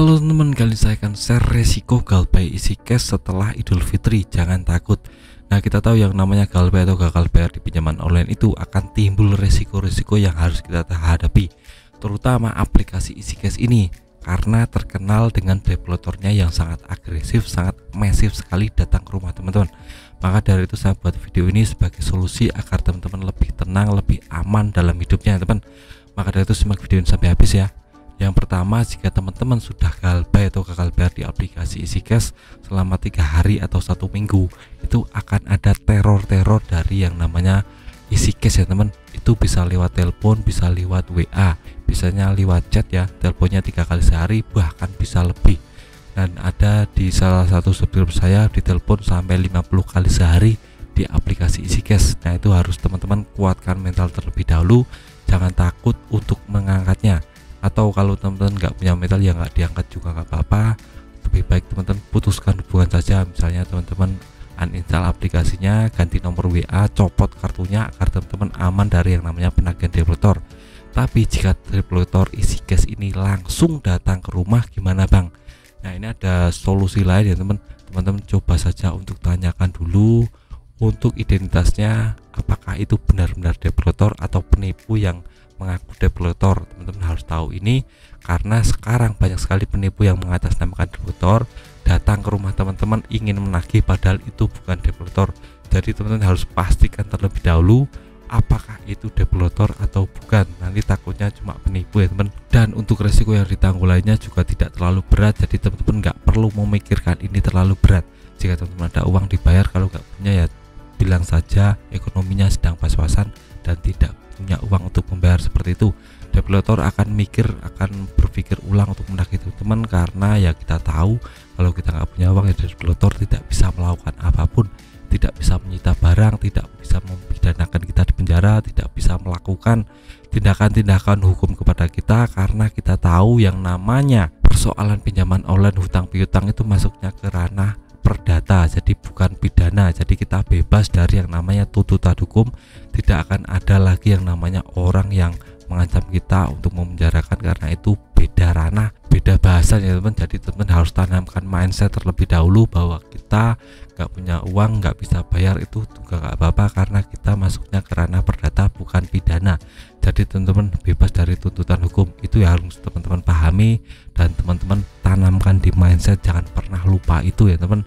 Halo teman-teman, kali ini saya akan share resiko galbay isi cash setelah Idul Fitri. Jangan takut. Nah, kita tahu yang namanya galbay atau gagal bayar di pinjaman online itu akan timbul resiko-resiko yang harus kita hadapi, terutama aplikasi isi cash ini karena terkenal dengan developernya yang sangat agresif, sangat masif sekali datang ke rumah teman-teman. Maka dari itu saya buat video ini sebagai solusi agar teman-teman lebih tenang, lebih aman dalam hidupnya, teman. Maka dari itu simak video ini sampai habis ya. Yang pertama, jika teman-teman sudah galbay atau gagal bayar di aplikasi isi cash selama 3 hari atau 1 minggu, itu akan ada teror-teror dari yang namanya isi cash ya teman. Itu bisa lewat telepon, bisa lewat WA, biasanya lewat chat ya. Teleponnya 3 kali sehari, bahkan bisa lebih. Dan ada di salah satu subscriber saya ditelepon sampai 50 kali sehari di aplikasi isi cash. Nah, itu harus teman-teman kuatkan mental terlebih dahulu, jangan takut untuk mengangkatnya. Atau kalau teman-teman nggak punya mental ya nggak diangkat juga nggak apa-apa, lebih baik teman-teman putuskan hubungan saja. Misalnya teman-teman uninstall aplikasinya, ganti nomor WA, copot kartunya agar teman-teman aman dari yang namanya penagihan developer. Tapi jika developer isi cash ini langsung datang ke rumah, gimana bang? Nah, ini ada solusi lain ya teman-teman. Coba saja untuk tanyakan dulu untuk identitasnya, apakah itu benar-benar developer atau penipu yang mengaku developer. Teman-teman harus tahu ini karena sekarang banyak sekali penipu yang mengatasnamakan developer datang ke rumah teman-teman ingin menagih padahal itu bukan developer. Jadi teman-teman harus pastikan terlebih dahulu apakah itu developer atau bukan, nanti takutnya cuma penipu ya teman. Dan untuk resiko yang ditanggulanginya juga tidak terlalu berat, jadi teman-teman nggak perlu memikirkan ini terlalu berat. Jika teman-teman ada uang dibayar, kalau nggak punya ya bilang saja ekonominya sedang pas-pasan dan tidak punya uang untuk membayar seperti itu. Developer akan berpikir ulang untuk menagih teman-teman karena ya kita tahu kalau kita nggak punya uang ya developer tidak bisa melakukan apapun, tidak bisa menyita barang, tidak bisa mempidanakan kita di penjara, tidak bisa melakukan tindakan-tindakan hukum kepada kita karena kita tahu yang namanya persoalan pinjaman online, hutang piutang itu masuknya ke ranah perdata, jadi bukan pidana. Jadi kita bebas dari yang namanya tuntutan hukum, tidak akan ada lagi yang namanya orang yang mengancam kita untuk memenjarakan karena itu beda ranah, beda bahasa ya teman. Jadi teman harus tanamkan mindset terlebih dahulu bahwa kita nggak punya uang, nggak bisa bayar itu juga nggak apa-apa karena kita masuknya ke ranah perdata bukan pidana. Jadi teman-teman bebas dari tuntutan hukum, itu ya harus teman-teman pahami dan teman-teman tanamkan di mindset, jangan pernah lupa itu ya teman.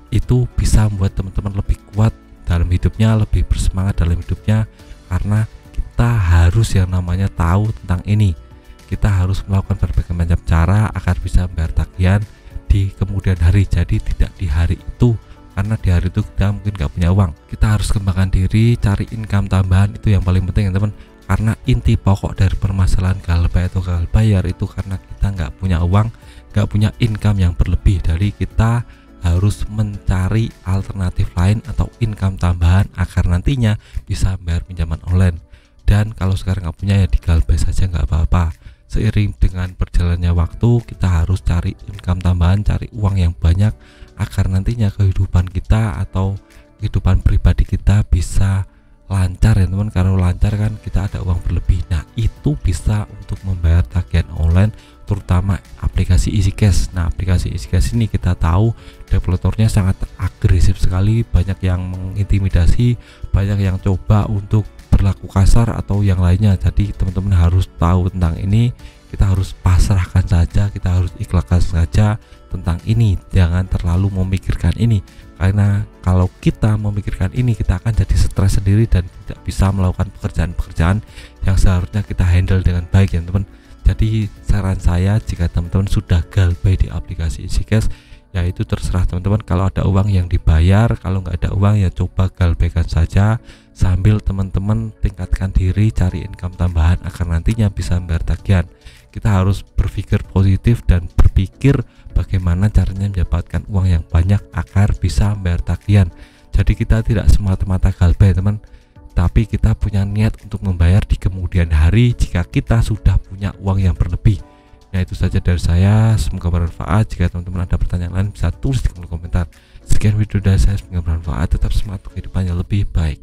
Itu bisa membuat teman-teman lebih kuat dalam hidupnya, lebih bersemangat dalam hidupnya karena kita harus yang namanya tahu tentang ini. Kita harus melakukan berbagai macam cara agar bisa membayar tagihan di kemudian hari, jadi tidak di hari itu, karena di hari itu kita mungkin nggak punya uang. Kita harus kembangkan diri, cari income tambahan, itu yang paling penting ya teman. Karena inti pokok dari permasalahan galbay atau gagal bayar itu karena kita nggak punya uang, nggak punya income yang berlebih. Dari kita harus mencari alternatif lain atau income tambahan agar nantinya bisa bayar pinjaman online. Dan kalau sekarang nggak punya ya digalbay saja nggak apa-apa. Seiring dengan berjalannya waktu kita harus cari income tambahan, cari uang yang banyak agar nantinya kehidupan kita atau kehidupan pribadi kita bisa lancar ya teman. Kalau lancar kan kita ada uang berlebih. Nah, itu bisa untuk membayar tagihan online, terutama aplikasi isi cash. Nah, aplikasi isi cash ini kita tahu developernya sangat agresif sekali, banyak yang mengintimidasi, banyak yang coba untuk berlaku kasar atau yang lainnya. Jadi teman-teman harus tahu tentang ini, kita harus pasrahkan saja, kita harus ikhlaskan saja tentang ini, jangan terlalu memikirkan ini. Karena kalau kita memikirkan ini kita akan jadi stres sendiri dan tidak bisa melakukan pekerjaan-pekerjaan yang seharusnya kita handle dengan baik ya teman. Jadi saran saya, jika teman-teman sudah galbay di aplikasi isi cash, ya itu terserah teman-teman. Kalau ada uang yang dibayar, kalau nggak ada uang ya coba galbaykan saja sambil teman-teman tingkatkan diri, cari income tambahan agar nantinya bisa membayar tagihan. Kita harus berpikir positif dan berpikir bagaimana caranya mendapatkan uang yang banyak agar bisa membayar tagihan. Jadi kita tidak semata-mata galbay teman, tapi kita punya niat untuk membayar di kemudian hari jika kita sudah punya uang yang berlebih. Nah, itu saja dari saya, semoga bermanfaat. Jika teman-teman ada pertanyaan lain bisa tulis di kolom komentar. Sekian video dari saya, semoga bermanfaat. Tetap semangat, kehidupannya lebih baik.